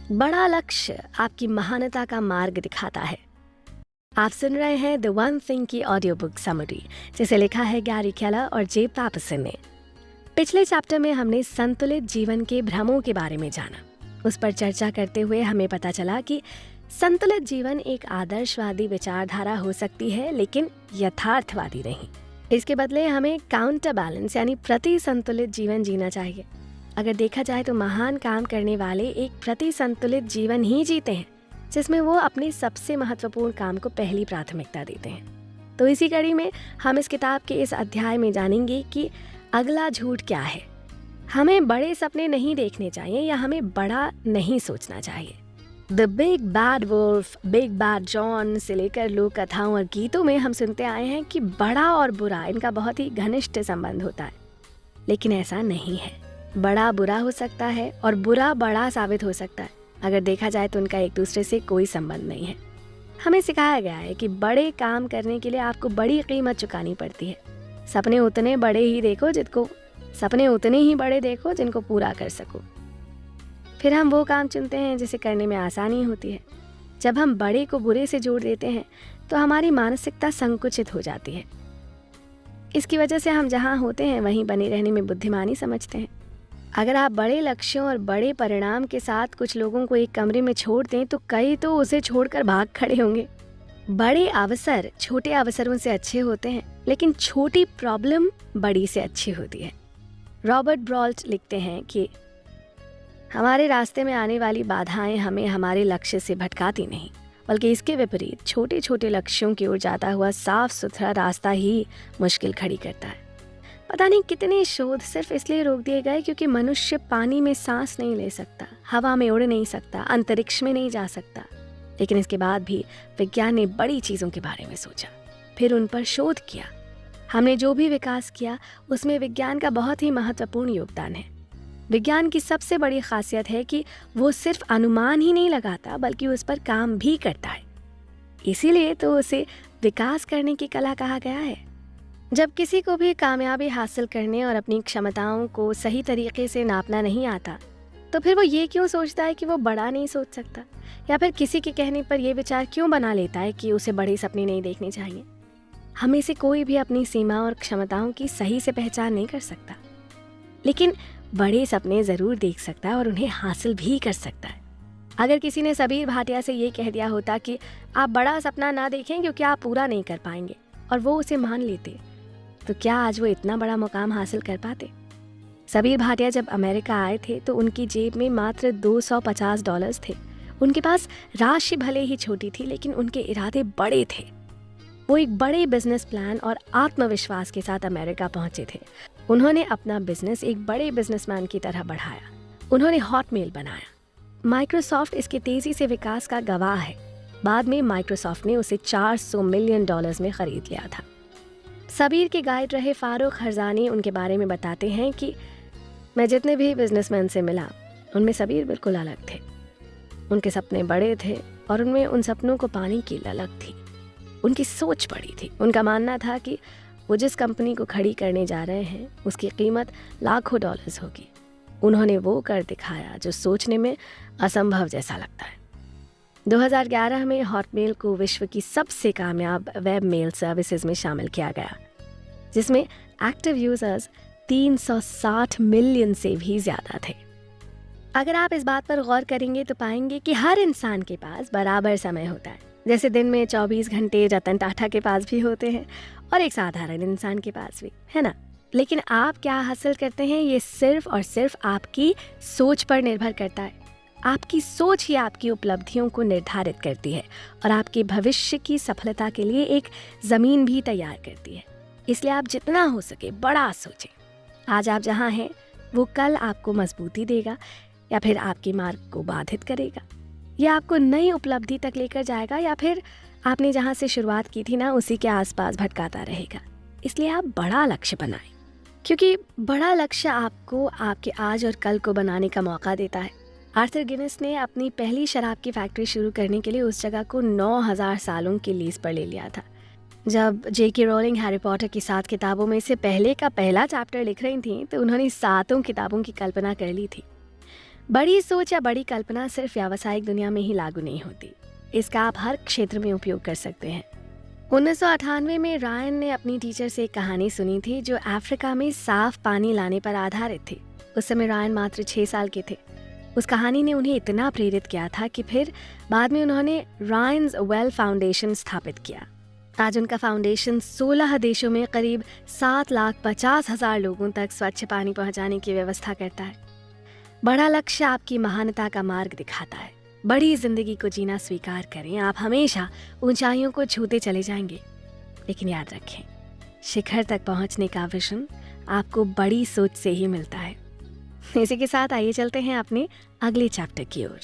बड़ा लक्ष्य आपकी महानता का मार्ग दिखाता है। आप सुन रहे हैं द वन थिंग की ऑडियो बुक समरी, जिसे लिखा है गैरी केलर और जे पैटरसन ने। पिछले चैप्टर में हमने संतुलित जीवन के भ्रमों के बारे में जाना। उस पर चर्चा करते हुए हमें पता चला कि संतुलित जीवन एक आदर्शवादी विचारधारा हो सकती है, लेकिन यथार्थवादी नहीं। इसके बदले हमें काउंटर बैलेंस यानी प्रति संतुलित जीवन जीना चाहिए। अगर देखा जाए तो महान काम करने वाले एक प्रति संतुलित जीवन ही जीते हैं, जिसमें वो अपने सबसे महत्वपूर्ण काम को पहली प्राथमिकता देते हैं। तो इसी कड़ी में हम इस किताब के इस अध्याय में जानेंगे कि अगला झूठ क्या है। हमें बड़े सपने नहीं देखने चाहिए या हमें बड़ा नहीं सोचना चाहिए। The big bad wolf, big bad John से लेकर लोक कथाओं और गीतों में हम सुनते आए हैं कि बड़ा और बुरा इनका बहुत ही घनिष्ठ संबंध होता है, लेकिन ऐसा नहीं है। बड़ा बुरा हो सकता है और बुरा बड़ा साबित हो सकता है। अगर देखा जाए तो उनका एक दूसरे से कोई संबंध नहीं है। हमें सिखाया गया है कि बड़े काम करने के लिए आपको बड़ी कीमत चुकानी पड़ती है। सपने उतने ही बड़े देखो जिनको पूरा कर सको। फिर हम वो काम चुनते हैं जिसे करने में आसानी होती है। जब हम बड़े को बुरे से जोड़ देते हैं तो हमारी मानसिकता संकुचित हो जाती है। इसकी वजह से हम जहाँ होते हैं वहीं बने रहने में बुद्धिमानी समझते हैं। अगर आप बड़े लक्ष्यों और बड़े परिणाम के साथ कुछ लोगों को एक कमरे में छोड़ दें तो कई तो उसे छोड़कर भाग खड़े होंगे। बड़े अवसर छोटे अवसरों से अच्छे होते हैं, लेकिन छोटी प्रॉब्लम बड़ी से अच्छी होती है। रॉबर्ट ब्रॉल्ट लिखते हैं कि हमारे रास्ते में आने वाली बाधाएं हमें हमारे लक्ष्य से भटकाती नहीं, बल्कि इसके विपरीत छोटे छोटे लक्ष्यों की ओर जाता हुआ साफ सुथरा रास्ता ही मुश्किल खड़ी करता है। पता नहीं कितने शोध सिर्फ इसलिए रोक दिए गए क्योंकि मनुष्य पानी में सांस नहीं ले सकता, हवा में उड़ नहीं सकता, अंतरिक्ष में नहीं जा सकता। लेकिन इसके बाद भी विज्ञान ने बड़ी चीज़ों के बारे में सोचा, फिर उन पर शोध किया। हमने जो भी विकास किया उसमें विज्ञान का बहुत ही महत्वपूर्ण योगदान है। विज्ञान की सबसे बड़ी खासियत है कि वो सिर्फ अनुमान ही नहीं लगाता, बल्कि उस पर काम भी करता है। इसीलिए तो उसे विकास करने की कला कहा गया है। जब किसी को भी कामयाबी हासिल करने और अपनी क्षमताओं को सही तरीके से नापना नहीं आता, तो फिर वो ये क्यों सोचता है कि वो बड़ा नहीं सोच सकता, या फिर किसी के कहने पर ये विचार क्यों बना लेता है कि उसे बड़े सपने नहीं देखने चाहिए। हमें से कोई भी अपनी सीमा और क्षमताओं की सही से पहचान नहीं कर सकता, लेकिन बड़े सपने ज़रूर देख सकता है और उन्हें हासिल भी कर सकता है। अगर किसी ने सबीर भाटिया से ये कह दिया होता कि आप बड़ा सपना ना देखें क्योंकि आप पूरा नहीं कर पाएंगे, और वो उसे मान लेते, तो क्या आज वो इतना बड़ा मुकाम हासिल कर पाते? सबीर भाटिया जब अमेरिका आए थे तो उनकी जेब में मात्र $250 थे। उनके पास राशि भले ही छोटी थी, लेकिन उनके इरादे बड़े थे। वो एक बड़े बिजनेस प्लान और आत्मविश्वास के साथ अमेरिका पहुंचे थे। उन्होंने अपना बिजनेस एक बड़े बिजनेसमैन की तरह बढ़ाया। उन्होंने हॉटमेल बनाया। माइक्रोसॉफ्ट इसके तेजी से विकास का गवाह है। बाद में माइक्रोसॉफ्ट ने उसे $400 मिलियन में खरीद लिया था। सबीर के गाइड रहे फारूक हरजानी उनके बारे में बताते हैं कि मैं जितने भी बिजनेसमैन से मिला, उनमें सबीर बिल्कुल अलग थे। उनके सपने बड़े थे और उनमें उन सपनों को पाने की ललक थी। उनकी सोच बड़ी थी। उनका मानना था कि वो जिस कंपनी को खड़ी करने जा रहे हैं उसकी कीमत लाखों डॉलर्स होगी। उन्होंने वो कर दिखाया जो सोचने में असंभव जैसा लगता है। 2011 में हॉटमेल को विश्व की सबसे कामयाब वेब मेल सर्विसेज में शामिल किया गया, जिसमें एक्टिव यूजर्स 360 मिलियन से भी ज़्यादा थे। अगर आप इस बात पर गौर करेंगे तो पाएंगे कि हर इंसान के पास बराबर समय होता है। जैसे दिन में 24 घंटे रतन टाटा के पास भी होते हैं और एक साधारण इंसान के पास भी, है ना? लेकिन आप क्या हासिल करते हैं ये सिर्फ और सिर्फ आपकी सोच पर निर्भर करता है। आपकी सोच ही आपकी उपलब्धियों को निर्धारित करती है और आपके भविष्य की सफलता के लिए एक ज़मीन भी तैयार करती है। इसलिए आप जितना हो सके बड़ा सोचें। आज आप जहाँ हैं वो कल आपको मजबूती देगा या फिर आपके मार्ग को बाधित करेगा। यह आपको नई उपलब्धि तक लेकर जाएगा या फिर आपने जहाँ से शुरुआत की थी ना उसी के आसपास भटकाता रहेगा। इसलिए आप बड़ा लक्ष्य बनाएं, क्योंकि बड़ा लक्ष्य आपको आपके आज और कल को बनाने का मौका देता है। आर्थर गिनेस ने अपनी पहली शराब की फैक्ट्री शुरू करने के लिए उस जगह को 9000 सालों की लीज पर ले लिया था। जब J.K. रोलिंग हैरी पॉटर की 7 किताबों में से पहले का पहला चैप्टर लिख रही थी तो उन्होंने 7 किताबों की कल्पना कर ली थी। बड़ी सोच या बड़ी कल्पना सिर्फ व्यावसायिक दुनिया में ही लागू नहीं होती, इसका आप हर क्षेत्र में उपयोग कर सकते हैं। 1998 में रायन ने अपनी टीचर से एक कहानी सुनी थी जो अफ्रीका में साफ पानी लाने पर आधारित थी। उस समय रायन मात्र 6 साल के थे। उस कहानी ने उन्हें इतना प्रेरित किया था कि फिर बाद में उन्होंने रायन्स वेल फाउंडेशन स्थापित किया। आज उनका फाउंडेशन 16 देशों में करीब 7,50,000 लोगों तक स्वच्छ पानी पहुंचाने की व्यवस्था करता है। बड़ा लक्ष्य आपकी महानता का मार्ग दिखाता है। बड़ी जिंदगी को जीना स्वीकार करें। आप हमेशा ऊंचाइयों को छूते चले जाएंगे, लेकिन याद रखें, शिखर तक पहुंचने का विजन आपको बड़ी सोच से ही मिलता है। इसी के साथ आइए चलते हैं अपने अगले चैप्टर की ओर।